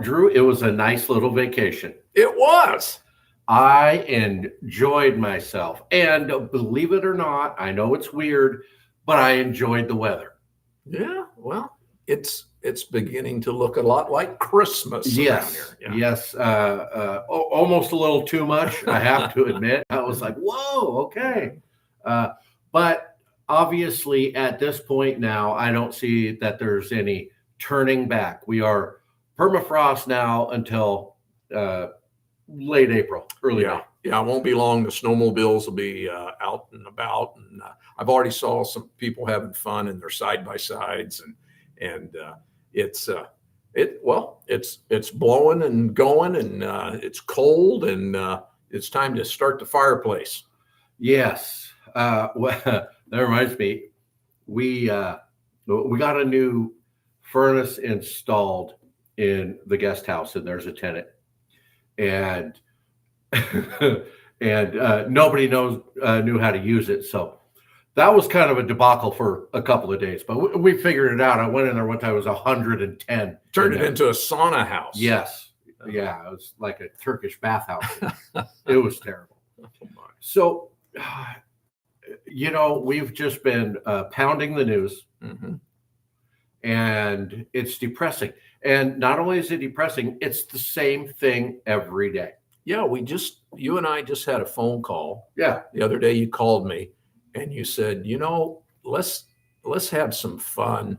Drew, it was a nice little vacation. It was. I enjoyed myself. And believe it or not, I know it's weird, but I enjoyed the weather. Yeah, well, it's beginning to look a lot like Christmas around here. Yeah. Yes, almost a little too much, I have to admit. I was like, whoa, okay. But obviously, at this point now, I don't see that there's any turning back. We are permafrost now until late April, early May. Yeah, it won't be long. The snowmobiles will be out and about, and I've already saw some people having fun in their side by sides, and it's blowing and going, and it's cold, and it's time to start the fireplace. Yes, well, that reminds me, we got a new furnace installed in the guest house, and there's a tenant, and nobody knew how to use it. So that was kind of a debacle for a couple of days, but we figured it out. I went in there one time, it was 110. Turned it into a sauna house. Yes. Yeah. It was like a Turkish bathhouse. It was terrible. So, we've just been pounding the news, and it's depressing. And not only is it depressing, it's the same thing every day. Yeah, you and I just had a phone call. Yeah. The other day you called me and you said, let's have some fun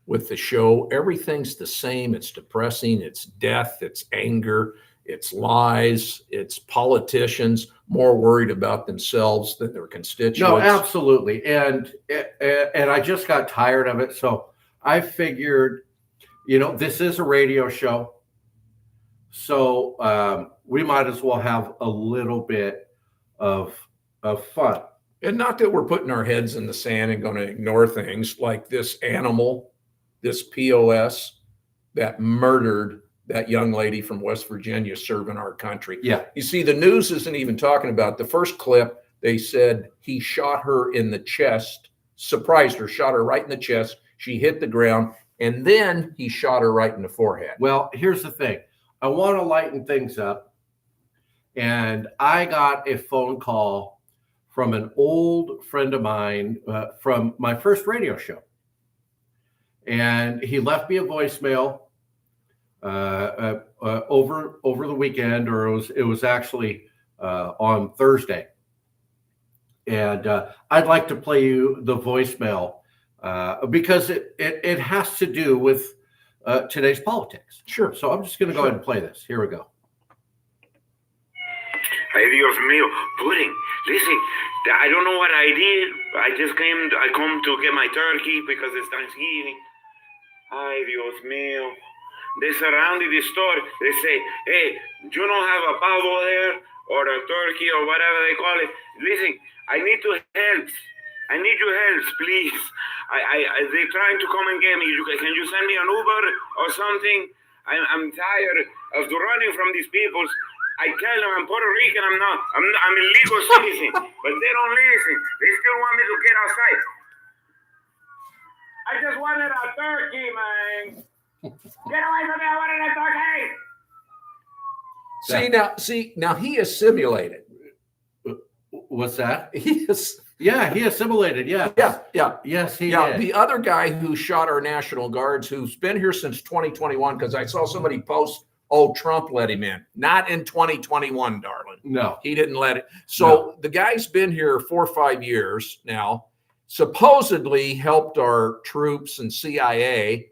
with the show. Everything's the same. It's depressing. It's death. It's anger. It's lies. It's politicians more worried about themselves than their constituents. No, absolutely. And I just got tired of it. So I figured, this is a radio show. So we might as well have a little bit of fun. And not that we're putting our heads in the sand and going to ignore things like this animal, this POS that murdered that young lady from West Virginia serving our country. Yeah. You see, the news isn't even talking about the first clip. They said he shot her in the chest, surprised her, shot her right in the chest. She hit the ground, and then he shot her right in the forehead. Well, here's the thing. I want to lighten things up. And I got a phone call from an old friend of mine from my first radio show. And he left me a voicemail over the weekend, or it was actually on Thursday. And I'd like to play you the voicemail because it has to do with today's politics. Sure. So I'm just going to go ahead and play this. Here we go. Ay, Dios mío, pudding. Listen, I don't know what I did. I come to get my turkey because it's Thanksgiving. Ay, Dios mío. They surrounded the store. They say, hey, you don't have a pavo there or a turkey or whatever they call it. Listen, I need to help. I need your help, please. They're trying to come and get me. Can you send me an Uber or something? I'm tired of running from these people. I tell them I'm Puerto Rican. I'm a legal citizen, but they don't listen. They still want me to get outside. I just wanted a turkey, man. Get away from me! I wanted a turkey. Now he assimilated. What's that? He assimilated. Yeah. Yes, he did. The other guy who shot our National Guards, who's been here since 2021, because I saw somebody post, Trump let him in. Not in 2021, darling. No. He didn't let it. So The guy's been here 4 or 5 years now, supposedly helped our troops and CIA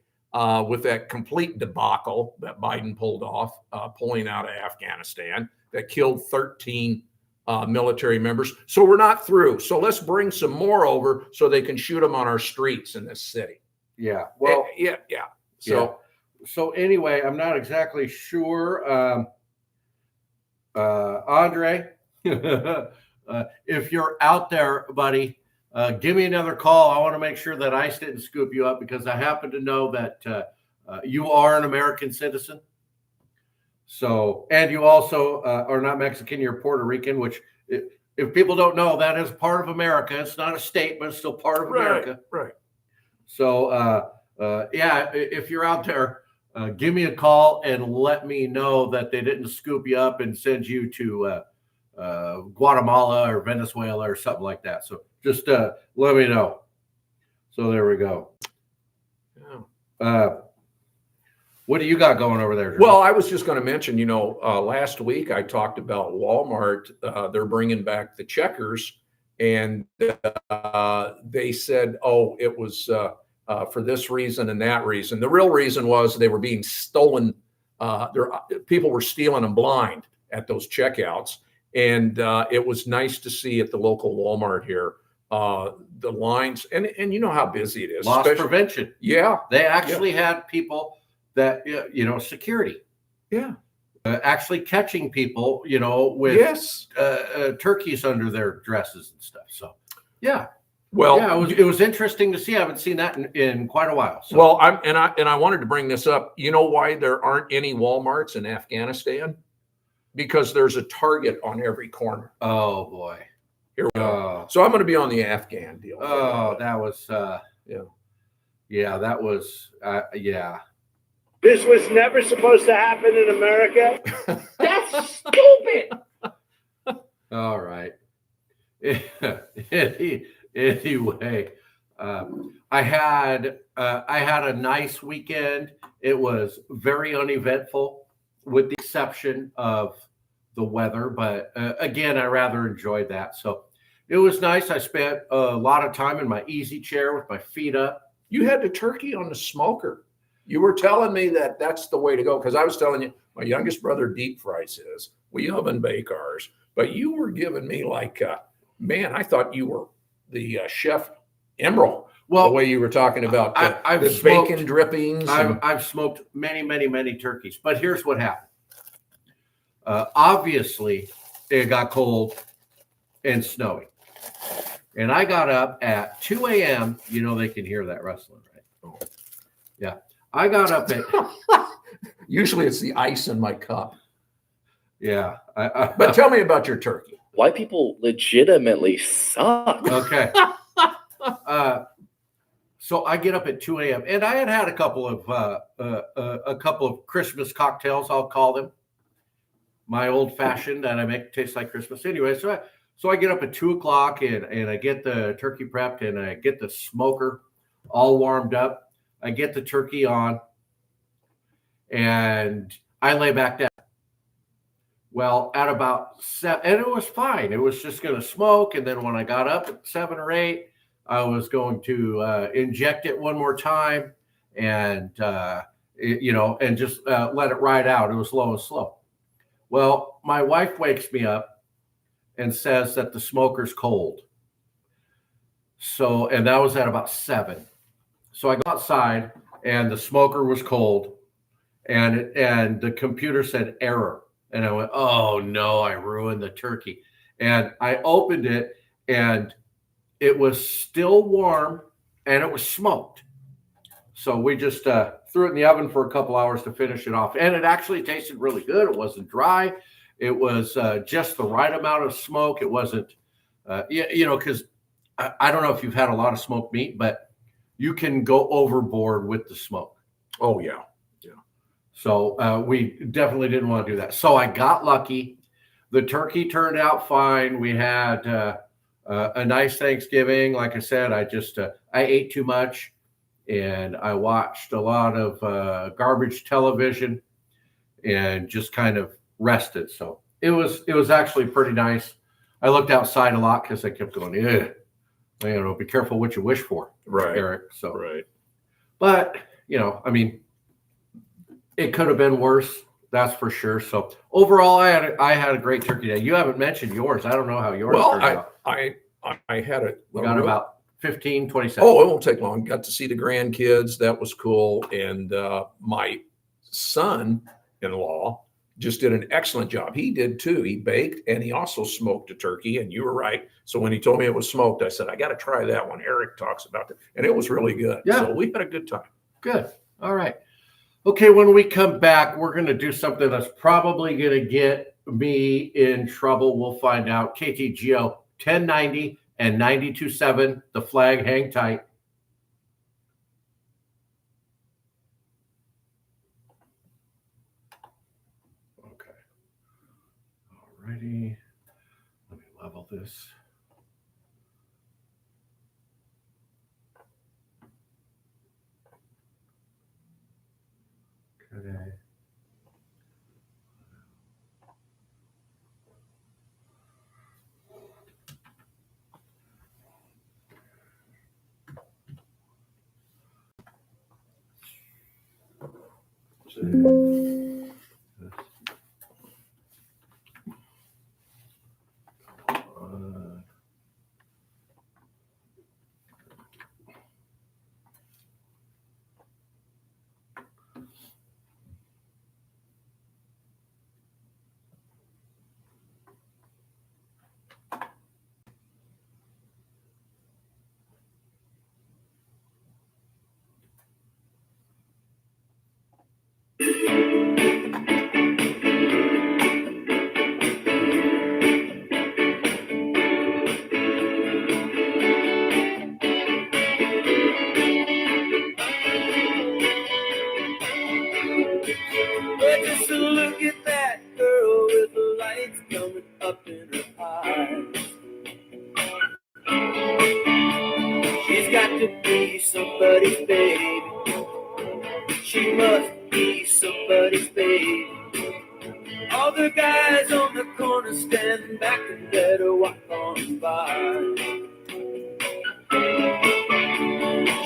with that complete debacle that Biden pulled off, pulling out of Afghanistan, that killed 13 military members. So we're not through. So let's bring some more over so they can shoot them on our streets in this city. Yeah. Well, yeah. So anyway, I'm not exactly sure. Andre, if you're out there, buddy, give me another call. I want to make sure that ICE didn't scoop you up, because I happen to know that you are an American citizen. So, and you also are not Mexican, you're Puerto Rican, which if people don't know, that is part of America. It's not a state, but it's still part of America. Right. So, if you're out there, give me a call and let me know that they didn't scoop you up and send you to Guatemala or Venezuela or something like that. So just let me know. So there we go. What do you got going over there, Drew? Well, I was just going to mention, last week I talked about Walmart. They're bringing back the checkers, and they said, oh, it was for this reason and that reason. The real reason was they were being stolen. People were stealing them blind at those checkouts. And it was nice to see at the local Walmart here, the lines, and you know how busy it is. Loss prevention. Yeah. They actually had people that, security. Yeah. Actually catching people, with yes. Turkeys under their dresses and stuff. So, yeah. Well, yeah, it was interesting to see. I haven't seen that in quite a while. So. Well, I wanted to bring this up. You know why there aren't any Walmarts in Afghanistan? Because there's a Target on every corner. Oh boy. Here we go. So I'm going to be on the Afghan deal. Oh, that was yeah. Yeah, that was yeah. This was never supposed to happen in America. That's stupid. All right. Anyway, I had a nice weekend. It was very uneventful, with the exception of the weather. But again, I rather enjoyed that. So it was nice. I spent a lot of time in my easy chair with my feet up. You had the turkey on the smoker. You were telling me that that's the way to go, because I was telling you my youngest brother deep fries his. We oven bake ours. But you were giving me like, man, I thought you were the chef Emerald. Well, the way you were talking about the smoked, bacon drippings. I've smoked many, many, many turkeys. But here's what happened. Obviously, it got cold and snowy. And I got up at 2 a.m. You know they can hear that rustling, right? Oh. Yeah. I got up at... Usually it's the ice in my cup. Yeah. But tell me about your turkey. White people legitimately suck. Okay. So I get up at 2 a.m. and I had a couple of Christmas cocktails, I'll call them. My old fashioned that I make taste like Christmas. Anyway, so I get up at 2 o'clock and I get the turkey prepped and I get the smoker all warmed up. I get the turkey on and I lay back down. Well, at about 7, and it was fine. It was just going to smoke. And then when I got up at 7 or 8, I was going to inject it one more time and, and just let it ride out. It was low and slow. Well, my wife wakes me up and says that the smoker's cold. So, and that was at about 7. So I go outside and the smoker was cold and the computer said error. And I went, oh no, I ruined the turkey. And I opened it and it was still warm and it was smoked. So we just threw it in the oven for a couple hours to finish it off. And it actually tasted really good. It wasn't dry. It was just the right amount of smoke. It wasn't, because I don't know if you've had a lot of smoked meat, but you can go overboard with the smoke. Oh, yeah. Yeah. So we definitely didn't want to do that. So I got lucky. The turkey turned out fine. We had a nice Thanksgiving. Like I said, I ate too much and I watched a lot of garbage television and just kind of rested. So it was actually pretty nice. I looked outside a lot because I kept going, be careful what you wish for, right, Eric. So, right. But, it could have been worse. That's for sure. So overall, I had a great turkey day. You haven't mentioned yours. I don't know how yours turned out. I had it. We got about 15, 20 seconds. Oh, it won't take long. Got to see the grandkids. That was cool. And my son-in-law just did an excellent job. He did too. He baked and he also smoked a turkey. And you were right. So when he told me it was smoked, I said, I got to try that one. Eric talks about it. And it was really good. Yeah. So we had a good time. Good. All right. Okay. When we come back, we're going to do something that's probably going to get me in trouble. We'll find out. KTGO 1090 and 92.7, the flag, hang tight. righty. Let me level this. Okay. But just look at that girl with the lights coming up in her eyes. She's got to be somebody's baby. She must be somebody's baby. All the guys on the corner standing back and let her walk on by.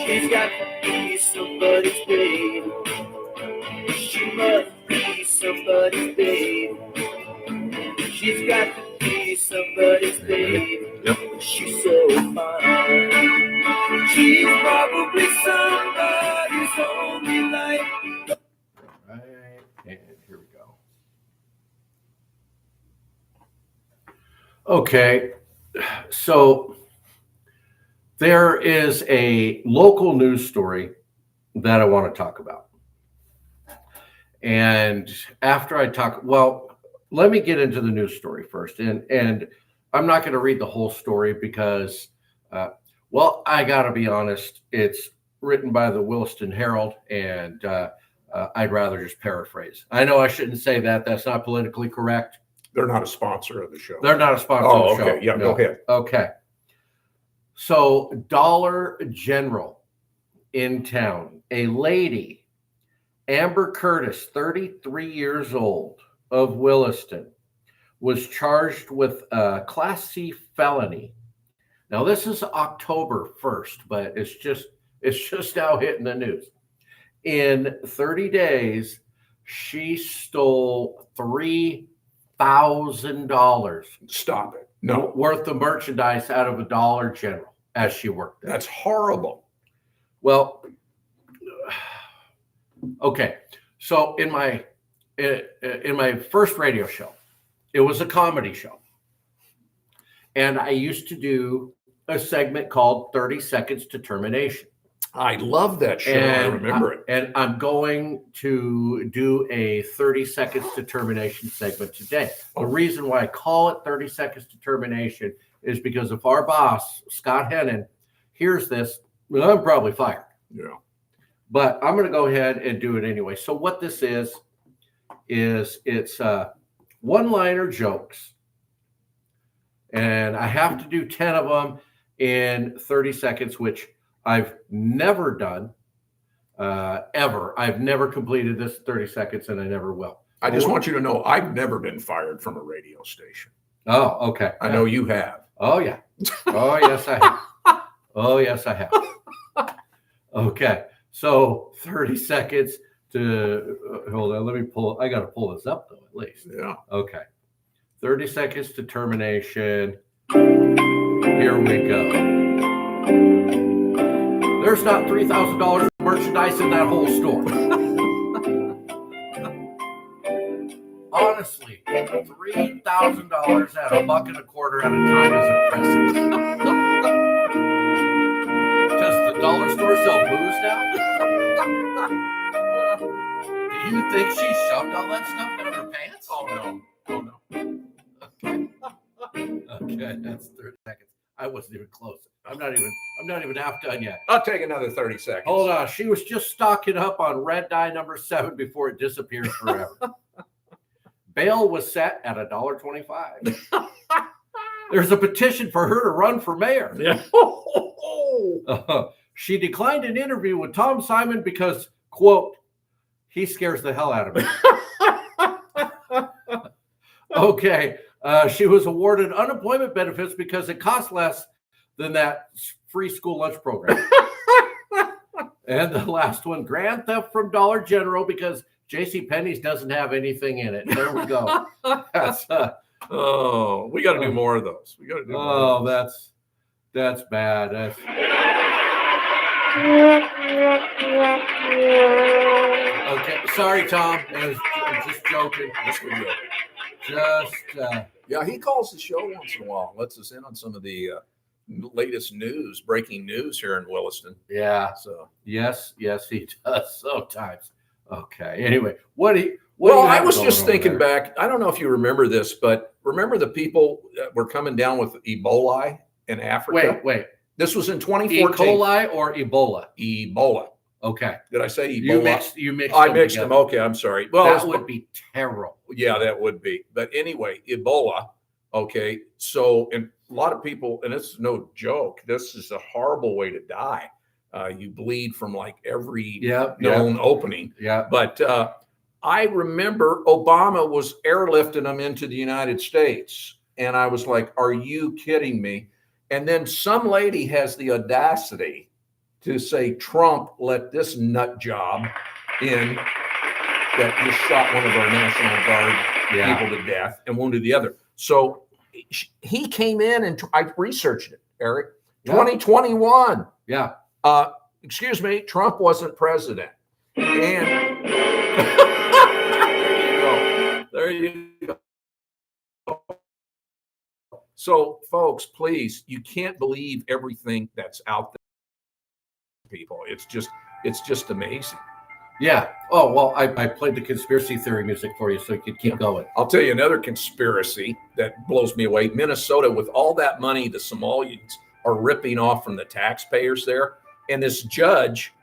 She's got to be somebody's baby. She must be somebody's baby. She's got to be somebody's baby. Yep. She's so fine. She's probably somebody's only life. Right, and here we go. Okay, so there is a local news story that I want to talk about. And after I talk, well, let me get into the news story first. And I'm not going to read the whole story because, well, I got to be honest, it's written by the Williston Herald, and I'd rather just paraphrase. I know I shouldn't say that. That's not politically correct. They're not a sponsor of the show. They're not a sponsor Oh, of the show. okay. Yeah, No. go ahead. Okay. So Dollar General in town, a lady, Amber Curtis, 33 years old, of Williston, was charged with a Class C felony. Now, this is October 1st, but it's just now hitting the news. In 30 days, she stole $3,000 Stop it. No, worth of merchandise out of a Dollar General as she worked there. that's horrible. Well, okay. So in my first radio show, it was a comedy show. And I used to do a segment called 30 Seconds to Termination. I love that show. I remember it. And I'm going to do a 30 Seconds to Termination segment today. The reason why I call it 30 Seconds to Termination is because if our boss, Scott Hennon, hears this, well, I'm probably fired. Yeah. But I'm going to go ahead and do it anyway. So what this is it's one-liner jokes. And I have to do 10 of them in 30 seconds, which I've never done, ever. I've never completed this 30 seconds, and I never will. I just want you to know I've never been fired from a radio station. Oh, okay. I know you have. Oh, yeah. Oh, yes, I have. Oh, yes, I have. Okay. So 30 seconds to hold on. Let me pull. I got to pull this up, though, at least. Yeah. Okay. 30 seconds to termination. Here we go. There's not $3,000 of merchandise in that whole store. Honestly, $3,000 at $1.25 at a time is impressive. Does the dollar store sell booze now? Do you think she shoved all that stuff down her pants? Oh no. Oh no. Okay, that's 30 seconds. I wasn't even close. I'm not even half done yet. I'll take another 30 seconds. Hold on. She was just stocking up on red dye number 7 before it disappears forever. Bail was set at $1.25. There's a petition for her to run for mayor. Yeah. She declined an interview with Tom Simon because, quote, he scares the hell out of me. Okay. She was awarded unemployment benefits because it costs less than that free school lunch program. And the last one, grand theft from Dollar General because JCPenney's doesn't have anything in it. There we go. That's oh, we got to do more of those. We got to do more of those. That's bad. That's okay. Sorry, Tom. I was just joking. Yes, we do. Just Yeah, he calls the show once in a while, lets us in on some of the latest news, breaking news here in Williston. yeah. So, Yes, he does sometimes. Okay. Anyway, what do you I have was going just over thinking there? back. I don't know if you remember this, but remember the people that were coming down with Ebola in Africa? Wait. This was in E. 2014. coli or Ebola? Ebola. Okay. Did I say Ebola? You mixed I them mixed them. together. Okay, I'm sorry. Well, That would be terrible. yeah, that would be. But anyway, Ebola. Okay. So, and a lot of people, and it's no joke, this is a horrible way to die. You bleed from like every known opening. Yeah. But I remember Obama was airlifting them into the United States. And I was like, are you kidding me? And then some lady has the audacity to say Trump let this nut job in that just shot one of our National Guard people to death and wounded the other. So he came in and I researched it, Eric. 2021. Yeah. Excuse me, Trump wasn't president. And there you go. So, folks, please, you can't believe everything that's out there, people. It's just amazing. Yeah. Oh, well, I played the conspiracy theory music for you so you could keep going. I'll tell you another conspiracy that blows me away. Minnesota, with all that money the Somalians are ripping off from the taxpayers there, and this judge,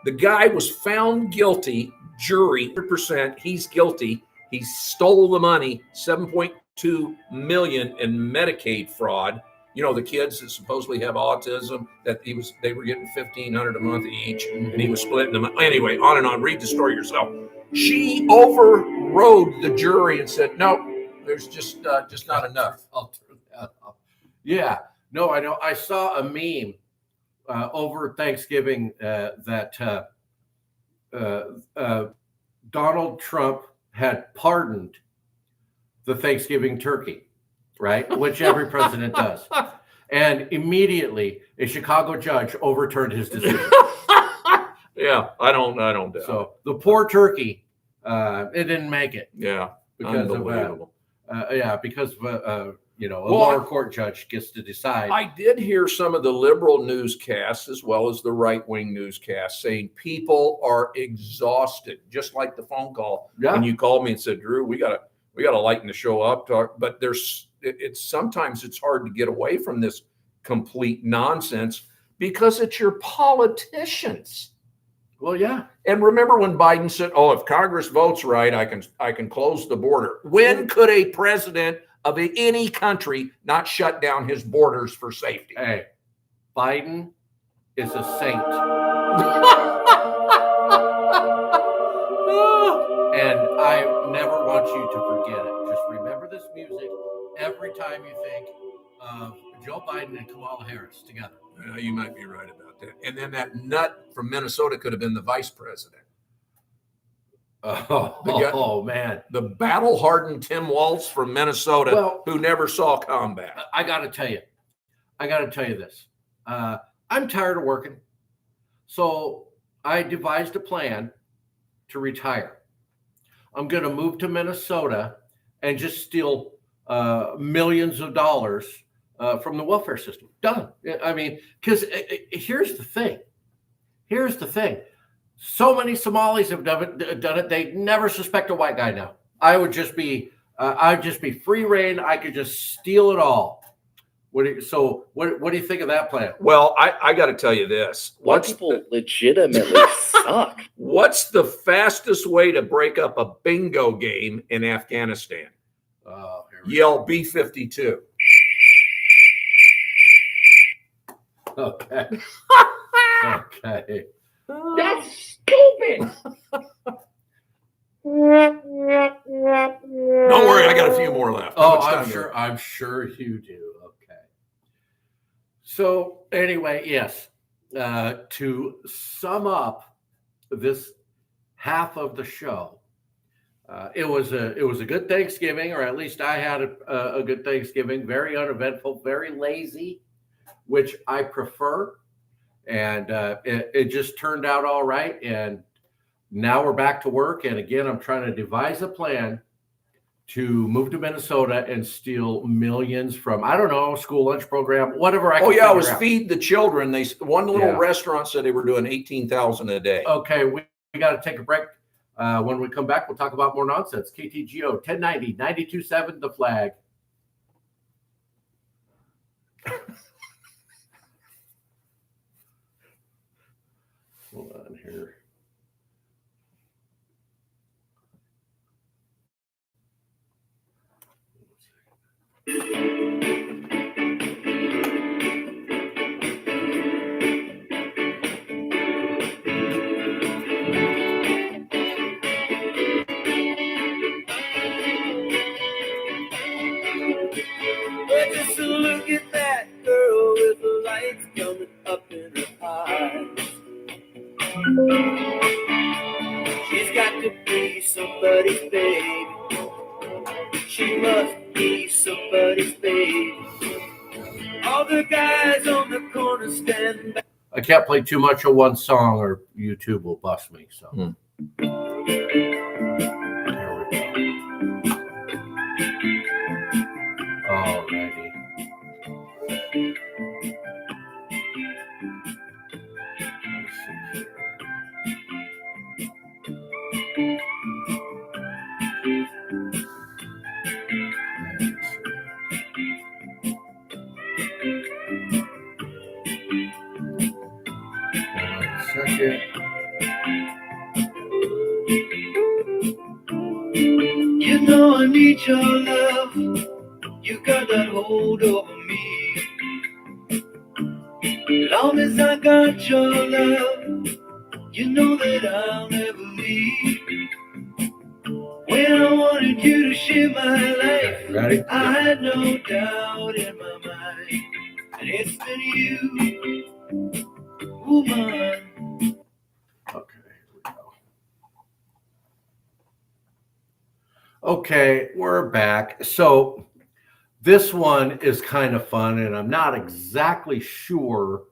the guy was found guilty, jury, 100%, he's guilty. He stole the money, $7.2 million in Medicaid fraud. You know, the kids that supposedly have autism, that they were getting $1,500 a month each, and he was splitting them. Anyway, on and on. Read the story yourself. She overrode the jury and said, no, there's just not enough. I'll turn that off. Yeah. No, I know. I saw a meme over Thanksgiving that Donald Trump had pardoned the Thanksgiving turkey, right? Which every president does. And immediately a Chicago judge overturned his decision. Yeah, I don't doubt. So the poor turkey, it didn't make it. Yeah, Because unbelievable. because a lower court judge gets to decide. I did hear some of the liberal newscasts as well as the right-wing newscasts saying people are exhausted, just like the phone call when you called me and said, Drew, we gotta lighten the show up. But sometimes it's hard to get away from this complete nonsense because it's your politicians. Well, yeah. And remember when Biden said, "Oh, if Congress votes right, I can close the border." When could a president of any country not shut down his borders for safety? Hey, Biden is a saint. And I never want you to forget it. Just remember this music every time you think of Joe Biden and Kamala Harris together. You might be right about that. And then that nut from Minnesota could have been the vice president. Oh man. The battle-hardened Tim Walz from Minnesota who never saw combat. I got to tell you this. I'm tired of working. So I devised a plan to retire. I'm going to move to Minnesota and just steal millions of dollars from the welfare system. Done. I mean, because here's the thing. So many Somalis have done it. They never suspect a white guy now. I'd just be free reign. I could just steal it all. What do you think of that plan? Well, I got to tell you this. White people legitimately suck. What's the fastest way to break up a bingo game in Afghanistan? Oh, Yell B-52. Okay. Okay. That's stupid. Don't worry, I got a few more left. How Oh, much time do we- I'm sure you do. Okay. So anyway, yes. To sum up this half of the show, it was a good Thanksgiving, or at least I had a good Thanksgiving. Very uneventful, very lazy, which I prefer, and it just turned out all right. And now we're back to work, and again, I'm trying to devise a plan to move to Minnesota and steal millions from, I don't know, school lunch program, whatever I can Oh yeah, it was figure out. Feed the Children. One little Yeah. restaurant said they were doing 18,000 a day. Okay, we got to take a break. When we come back, we'll talk about more nonsense. KTGO 1090, 92.7 The Flag. Hold on here. But just look at that girl with the lights coming up in her eyes. She's got to be somebody's baby. She must be somebody's baby. All the guys on the corner stand back. I can't play too much of one song or YouTube will bust me. So There we go. Alrighty. Let's see here. Second. You know I need your love. You got that hold over me. Long as I got your love, you know that I'll never leave. When I wanted you to share my life, Ready? I had no doubt in my mind. And it's been you, woman. Okay, here we go. Okay, we're back. So this one is kind of fun, and I'm not exactly sure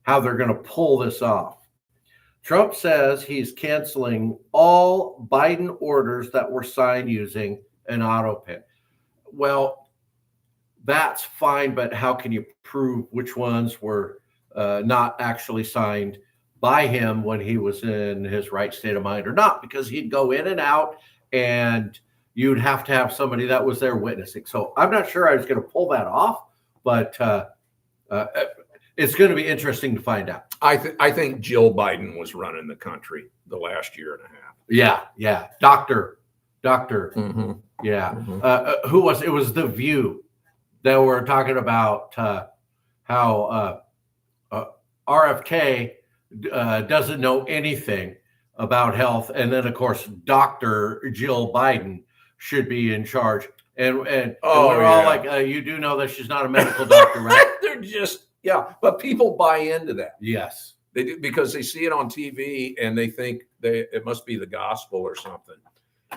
how they're going to pull this off. Trump says he's canceling all Biden orders that were signed using an auto pen. Well, that's fine, but how can you prove which ones were not actually signed by him when he was in his right state of mind or not? Because he'd go in and out, and you'd have to have somebody that was there witnessing. So I'm not sure I was going to pull that off, but it's going to be interesting to find out. I think Jill Biden was running the country the last year and a half. Yeah. Doctor. Mm-hmm. Yeah. Mm-hmm. Who was it? Was The View that were talking about how RFK doesn't know anything about health, and then of course Dr. Jill Biden should be in charge, and we're all like, you do know that she's not a medical doctor, right? They're just but people buy into that. Yes, they do, because they see it on TV and they think it must be the gospel or something.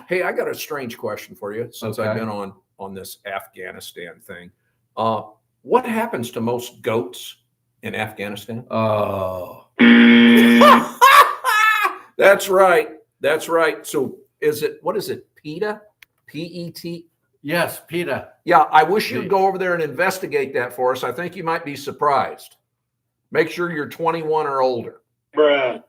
Hey, I got a strange question for you since I've been on this Afghanistan thing. What happens to most goats in Afghanistan? oh, That's right. So what is it? PETA? PET? yes, PETA. Yeah, I wish you'd go over there and investigate that for us. I think you might be surprised. Make sure you're 21 or older. Bruh.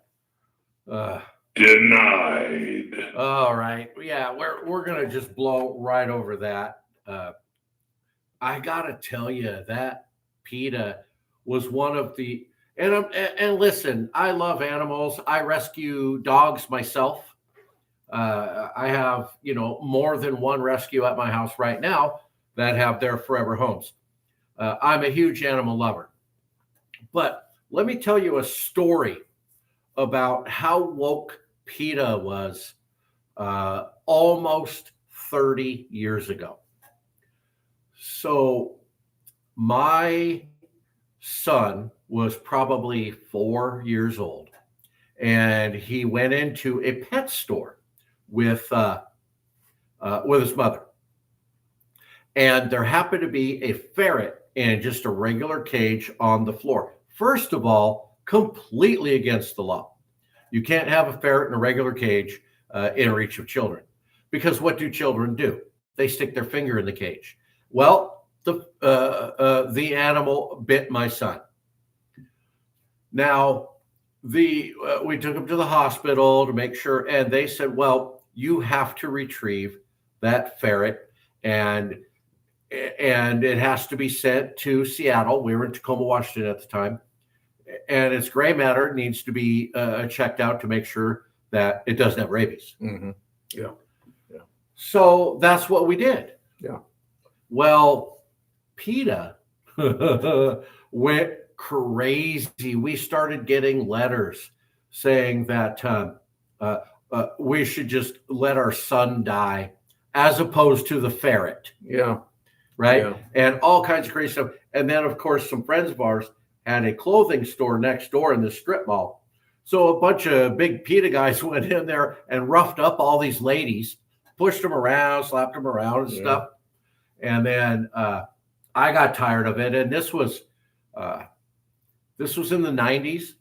Denied. All right. Yeah, we're gonna just blow right over that. I gotta tell you that PETA was one of the and listen, I love animals. I rescue dogs myself. I have more than one rescue at my house right now that have their forever homes. I'm a huge animal lover, but let me tell you a story about how woke PETA was almost 30 years ago. So my son was probably 4 years old, and he went into a pet store with his mother, and there happened to be a ferret in just a regular cage on the floor. First of all, completely against the law. You can't have a ferret in a regular cage in reach of children, because what do children do? They stick their finger in the cage. Well, the animal bit my son. Now, we took him to the hospital to make sure, and they said, well, you have to retrieve that ferret, and it has to be sent to Seattle. We were in Tacoma, Washington at the time, and its gray matter needs to be checked out to make sure that it doesn't have rabies. Mm-hmm. Yeah. So that's what we did. Yeah. Well, PETA went crazy. We started getting letters saying that we should just let our son die as opposed to the ferret. Yeah. Right. Yeah. And all kinds of crazy stuff. And then, of course, some friends of ours had a clothing store next door in the strip mall. So a bunch of big PETA guys went in there and roughed up all these ladies, pushed them around, slapped them around and stuff. And then I got tired of it. And this was in the 90s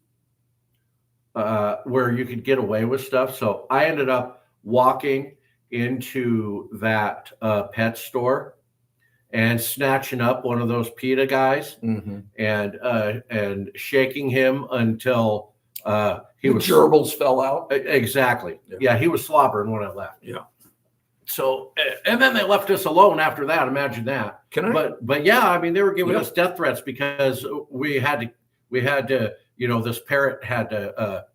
where you could get away with stuff. So I ended up walking into that pet store and snatching up one of those PETA guys and shaking him until he was gerbils fell out. Exactly. Yeah, he was slobbering when I left. Yeah. So and then they left us alone after that. Imagine that. But yeah, I mean, they were giving us death threats because we had to this ferret had to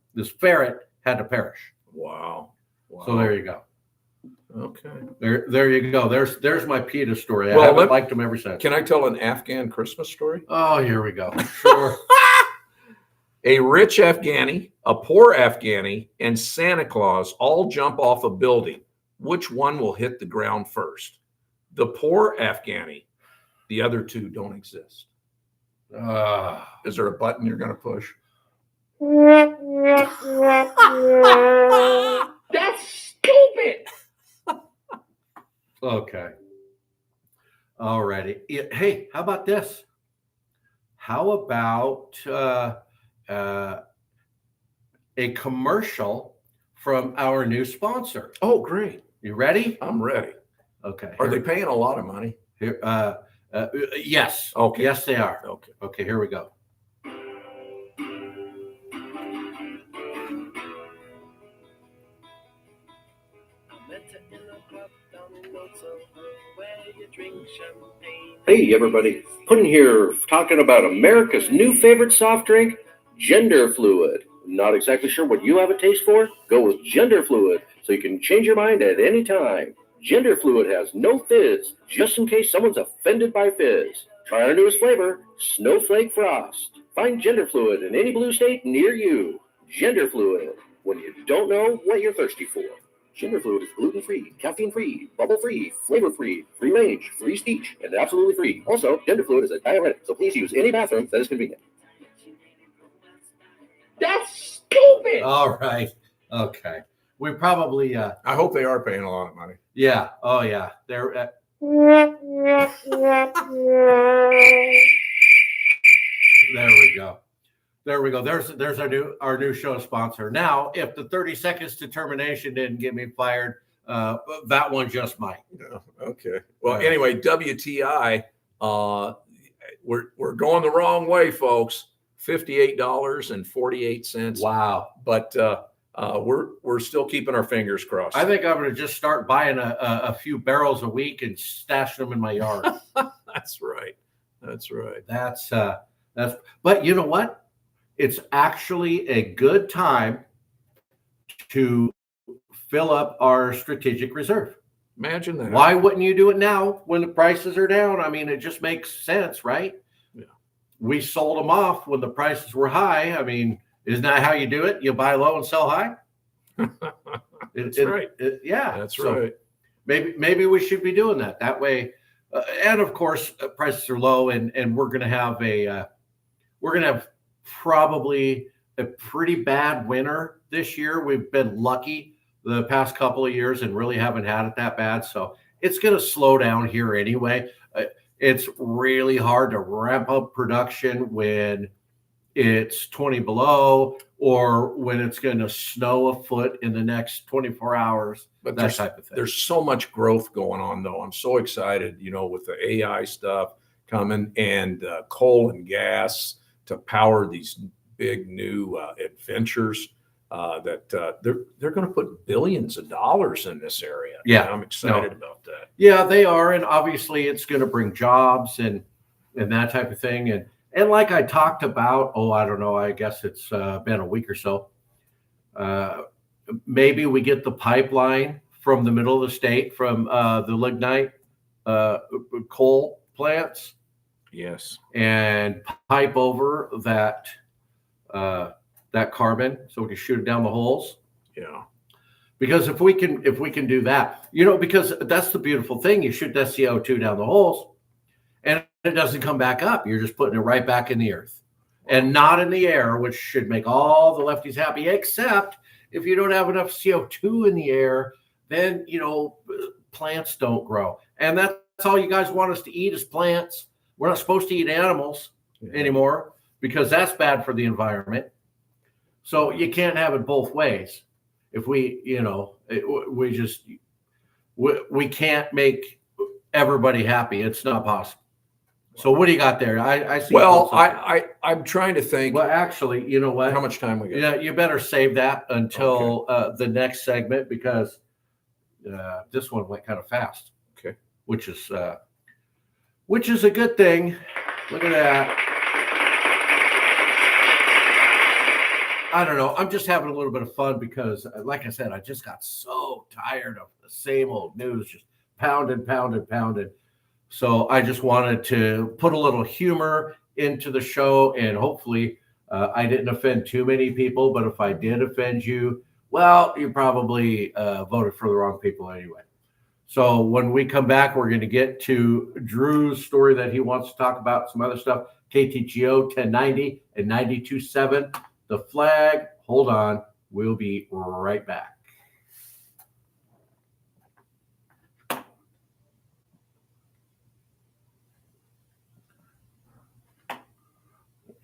perish. Wow. So there you go. Okay. There you go. There's my PETA story. Well, I haven't liked them ever since. Can I tell an Afghan Christmas story? Oh, here we go. Sure. A rich Afghani, a poor Afghani, and Santa Claus all jump off a building. Which one will hit the ground first? The poor Afghani. The other two don't exist. Is there a button you're going to push? That's stupid. Okay. All righty. Hey, how about this? How about a commercial from our new sponsor? Oh, great. You ready? I'm ready. Okay. Are they paying a lot of money? Here, yes. Okay. Yes, they are. Okay. Okay, here we go. Hey, everybody. Putting here talking about America's new favorite soft drink, Gender Fluid. Not exactly sure what you have a taste for? Go with Gender Fluid so you can change your mind at any time. Gender Fluid has no fizz, just in case someone's offended by fizz. Try our newest flavor, Snowflake Frost. Find Gender Fluid in any blue state near you. Gender Fluid, when you don't know what you're thirsty for. Gender Fluid is gluten-free, caffeine-free, bubble-free, flavor-free, free-range, free speech, and absolutely free. Also, Gender Fluid is a diuretic, so please use any bathroom that is convenient. That's stupid. All right. Okay. We probably I hope they are paying a lot of money. yeah. Oh yeah. They're there we go. There we go. There's our new show sponsor. Now, if the 30 seconds to termination didn't get me fired, that one just might. Yeah, okay. Well, anyway, WTI, we're going the wrong way, folks. $58.48. Wow. But we're still keeping our fingers crossed. I think I'm going to just start buying a few barrels a week and stashing them in my yard. That's right. That's right. That's but you know what? It's actually a good time to fill up our strategic reserve. Imagine that. Why wouldn't you do it now when the prices are down? I mean, it just makes sense, right? Yeah. We sold them off when the prices were high. I mean, isn't that how you do it? You buy low and sell high. That's right. Yeah, That's so right. maybe we should be doing that. That way, and of course, prices are low, and we're going to have probably a pretty bad winter this year. We've been lucky the past couple of years and really haven't had it that bad. So it's going to slow down here anyway. It's really hard to ramp up production when it's 20 below or when it's going to snow a foot in the next 24 hours. But that type of thing. There's so much growth going on, though. I'm so excited, with the AI stuff coming and coal and gas to power these big new adventures. That they're going to put billions of dollars in this area. Yeah, and I'm excited about that. Yeah, they are, and obviously it's going to bring jobs and that type of thing. And like I talked about, I don't know, I guess it's been a week or so. Maybe we get the pipeline from the middle of the state from the lignite coal plants. Yes, and pipe over that carbon so we can shoot it down the holes. Yeah. Because if we can do that, because that's the beautiful thing, you shoot that CO2 down the holes and it doesn't come back up. You're just putting it right back in the earth and not in the air, which should make all the lefties happy, except if you don't have enough CO2 in the air, then, plants don't grow. And that's all you guys want us to eat is plants. We're not supposed to eat animals anymore because that's bad for the environment. So you can't have it both ways. If we can't make everybody happy. It's not possible. So what do you got there? I see. Well, I'm trying to think. Well, actually, you know what? How much time we got? Yeah, you better save that until the next segment because this one went kind of fast. Okay. Which is a good thing. Look at that. I don't know. I'm just having a little bit of fun because, like I said, I just got so tired of the same old news, just pounded. So I just wanted to put a little humor into the show, and hopefully I didn't offend too many people. But if I did offend you, well, you probably voted for the wrong people anyway. So when we come back, we're going to get to Drew's story that he wants to talk about, some other stuff, KTGO 1090 and 92.7. The flag, hold on, we'll be right back. Let's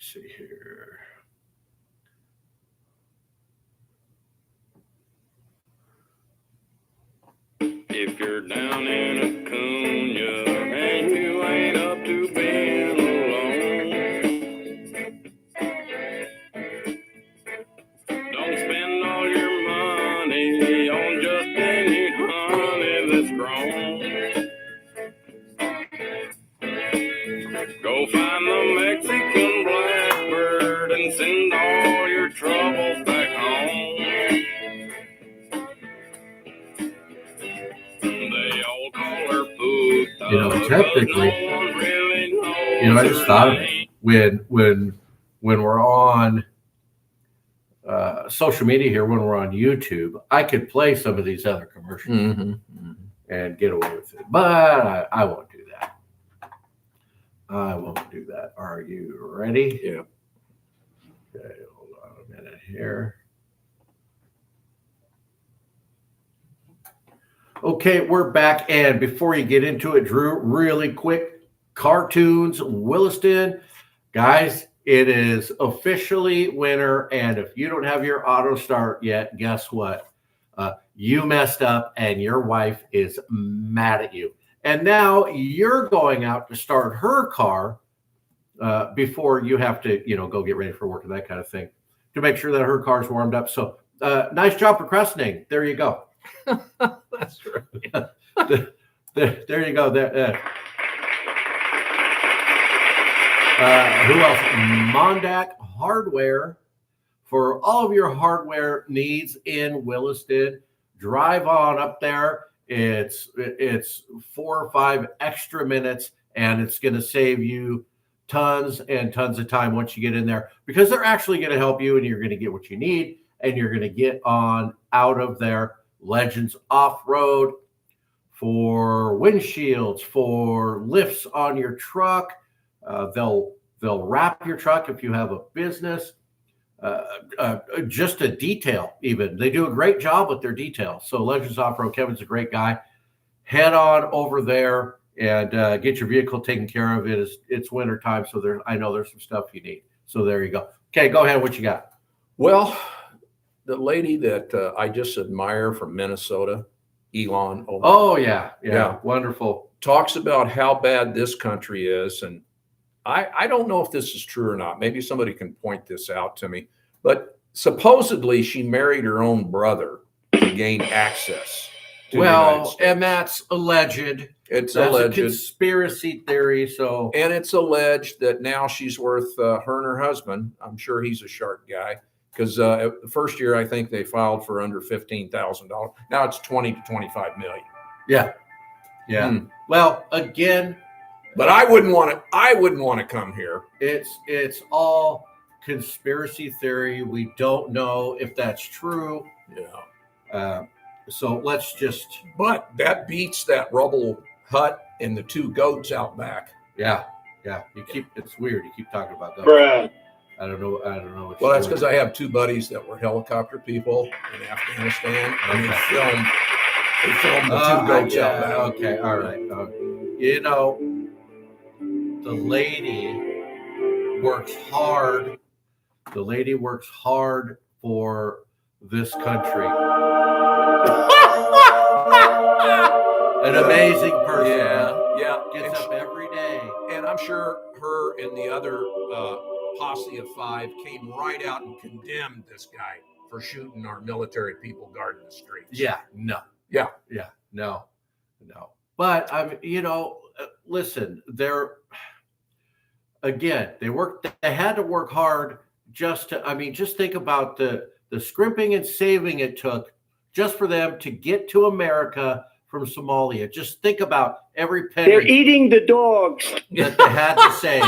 see here. If you're down in Acuna and you ain't up to being alone, don't spend all your money on just any honey that's grown. Go find the Mexican blackbird and send all your troubles back home. They all call her puta, Technically, no one really knows I just thought of it when we're on social media here, when we're on YouTube, I could play some of these other commercials and get away with it, but I won't do that. I won't do that. Are you ready? Yeah. Okay, hold on a minute here. Okay, we're back. And before you get into it, Drew, really quick, cartoons, Williston. Guys, it is officially winter. And if you don't have your auto start yet, guess what? You messed up and your wife is mad at you. And now you're going out to start her car before you have to, go get ready for work and that kind of thing to make sure that her car's warmed up. So nice job procrastinating. There you go. That's right. There you go. Who else? Mondak Hardware for all of your hardware needs in Williston. Drive on up there. It's 4 or 5 extra minutes, and it's going to save you tons and tons of time once you get in there, because they're actually going to help you, and you're going to get what you need, and you're going to get on out of there. Legends Off-Road for windshields, for lifts on your truck. They'll wrap your truck if you have a business. Just a detail, even. They do a great job with their details. So Legends Off-Road, Kevin's a great guy. Head on over there and get your vehicle taken care of. It's winter time, so I know there's some stuff you need. So there you go. Okay, go ahead. What you got? Well, the lady that I just admire from Minnesota, Elon. Oh, yeah. Wonderful. Talks about how bad this country is. And I don't know if this is true or not. Maybe somebody can point this out to me. But supposedly she married her own brother to gain access to the United States. And that's alleged. That's alleged. A conspiracy theory. So, and it's alleged that now she's worth her and her husband. I'm sure he's a sharp guy, because the first year I think they filed for under $15,000. Now it's 20 to 25 million. Yeah. Well, again, but I wouldn't want to come here. It's all conspiracy theory. We don't know if that's true. Yeah. So let's just. But that beats that rubble hut and the 2 goats out back. Yeah. It's weird. You keep talking about that. Bruh. I don't know. Well, that's because I have 2 buddies that were helicopter people in Afghanistan, and they filmed the 2 goats out back. Okay. All right. You know, the lady works hard. The lady works hard for this country. An amazing person. Yeah. Gets up every day. And I'm sure her and the other posse of 5 came right out and condemned this guy for shooting our military people guarding the streets. No. But listen, they had to work hard just think about the scrimping and saving it took just for them to get to America from Somalia. Just think about every penny. They're eating the dogs that they had to save.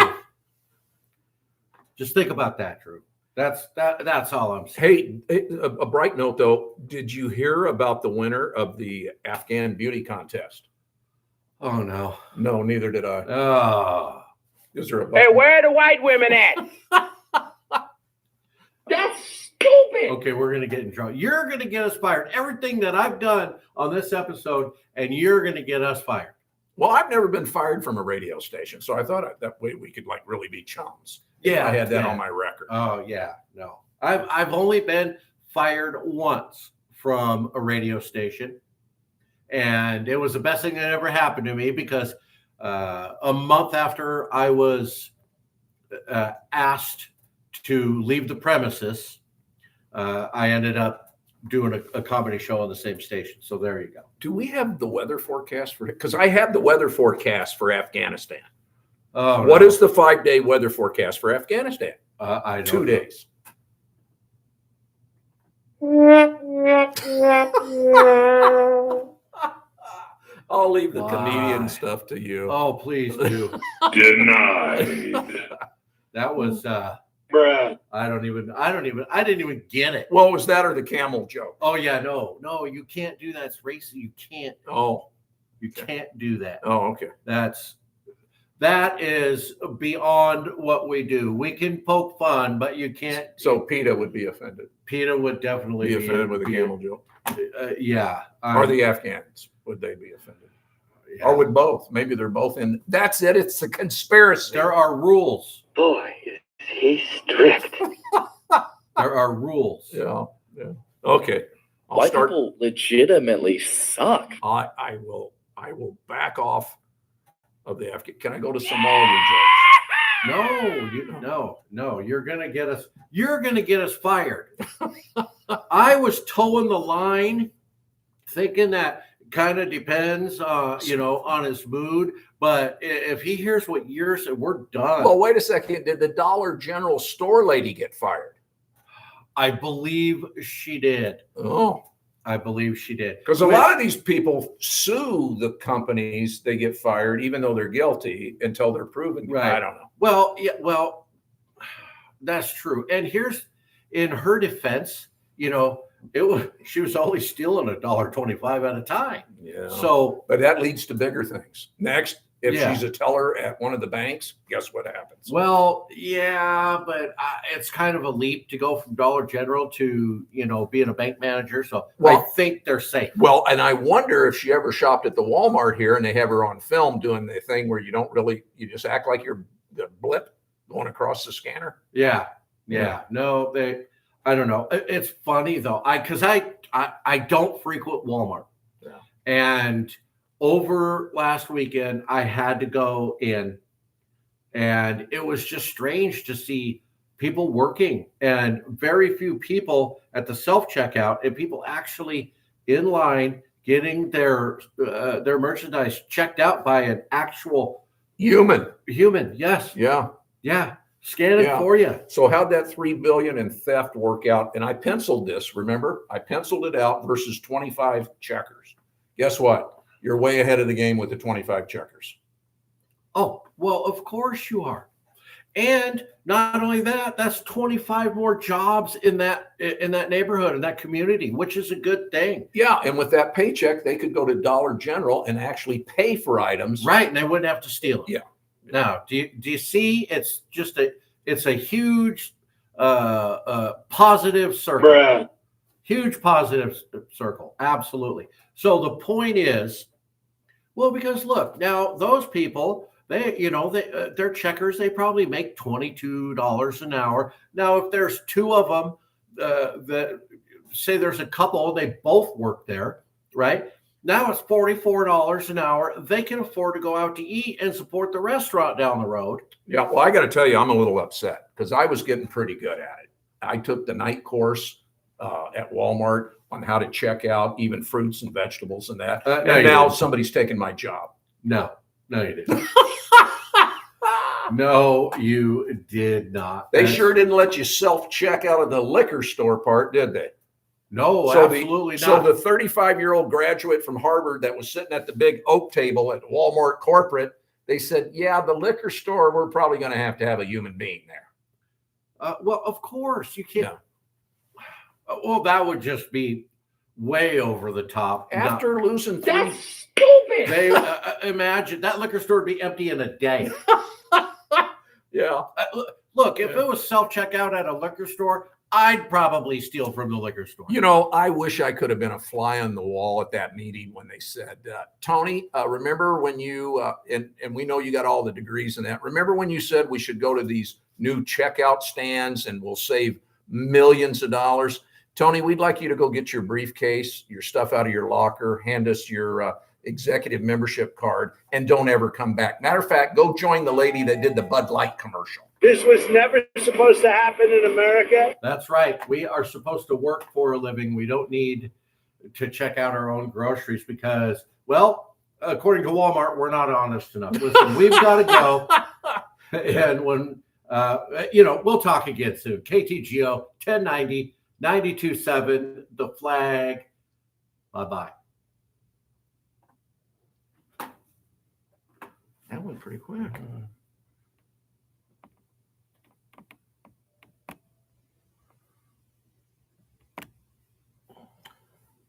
Just think about that, Drew. That's all I'm saying. Hey, a bright note though. Did you hear about the winner of the Afghan beauty contest? Oh no. No, neither did I. Oh. Is there a Hey, where are the white women at? That's stupid. Okay, we're going to get in trouble. You're going to get us fired. Everything that I've done on this episode, and you're going to get us fired. Well, I've never been fired from a radio station, so I thought that way we could really be chums. Yeah, I had that on my record. Oh yeah, no. I've only been fired once from a radio station, and it was the best thing that ever happened to me, because a month after I was asked to leave the premises, I ended up doing a comedy show on the same station. So there you go. Do we have the weather forecast for it? Because I have the weather forecast for Afghanistan. What is the 5-day weather forecast for Afghanistan? I don't 2 know. days. I'll leave the comedian stuff to you. Oh, please do. Denied. That was Bruh. I didn't even get it. Well, was that or the camel joke? Oh yeah, no, you can't do that. It's racist. You can't do that. Oh, okay. That is beyond what we do. We can poke fun, but you can't. So PETA would be offended. PETA would definitely Be offended with a camel joke. Yeah. Or the Afghans, would they be offended? Yeah. Or would both? Maybe they're both in. That's it. It's a conspiracy. There are rules. Boy, is he strict. There are rules. Yeah. Okay. White people legitimately suck. I will back off of the Afghan. Can I go to Somalia jokes? No. You're gonna get us fired. I was towing the line, thinking that kind of depends, on his mood. But if he hears what you're saying, we're done. Well, wait a second. Did the Dollar General store lady get fired? I believe she did. Oh, I believe she did. because a lot of these people sue the companies, they get fired, even though they're guilty until they're proven. Right. I don't know. Well, yeah, well, that's true. And here's, in her defense, she was only stealing $1.25 at a time. Yeah. So, but that leads to bigger things. Next, if Yeah. she's a teller at one of the banks, guess what happens? well, yeah, but it's kind of a leap to go from Dollar General to, being a bank manager. So Well- I think they're safe. Well, and I wonder if she ever shopped at the Walmart here and they have her on film doing the thing where you just act like you're the blip going across the scanner. Yeah. Yeah. No, I don't know. It's funny though. Because I don't frequent Walmart. Yeah. And over last weekend, I had to go in, and it was just strange to see people working and very few people at the self-checkout, and people actually in line getting their merchandise checked out by an actual Human. Yes. Yeah. Yeah. Scan it Yeah. for you. So how'd that $3 billion in theft work out? And I penciled this, remember? I penciled it out versus 25 checkers. Guess what? You're way ahead of the game with the 25 checkers. Oh, well, of course you are. And not only that, that's 25 more jobs in that neighborhood, in that community, which is a good thing. Yeah, and with that paycheck, they could go to Dollar General and actually pay for items. Right, and they wouldn't have to steal them. Yeah. Now, do you see? It's just a huge positive circle. Bruh. Huge positive circle. Absolutely. So the point is, well, because look, now those people, they're checkers. They probably make $22 an hour. Now, if there's two of them, that say there's a couple, they both work there, right? Now it's $44 an hour. They can afford to go out to eat and support the restaurant down the road. Yeah, well, I got to tell you, I'm a little upset because I was getting pretty good at it. I took the night course at Walmart on how to check out even fruits and vegetables and that. No, and you now didn't. somebody's taking my job. No, you didn't. No, you did not. They sure didn't let you self-check out of the liquor store part, did they? No, So absolutely So not. the 35-year-old graduate from Harvard that was sitting at the big oak table at Walmart corporate, they said, yeah, the liquor store, we're probably going to have a human being there. Well, of course you can't. No. Well, that would just be way over the top. After losing three, That's stupid. They imagine that liquor store would be empty in a day. yeah. Look, if it was self-checkout at a liquor store, I'd probably steal from the liquor store. I wish I could have been a fly on the wall at that meeting when they said, Tony, remember when you, and we know you got all the degrees in that. Remember when you said we should go to these new checkout stands and we'll save millions of dollars? Tony, we'd like you to go get your briefcase, your stuff out of your locker, hand us your executive membership card, and don't ever come back. Matter of fact, go join the lady that did the Bud Light commercial. This was never supposed to happen in America. That's right. We are supposed to work for a living. We don't need to check out our own groceries because, well, according to Walmart, we're not honest enough. Listen, we've got to go. And when, we'll talk again soon. KTGO 1090 92.7, The Flag. Bye-bye. That went pretty quick.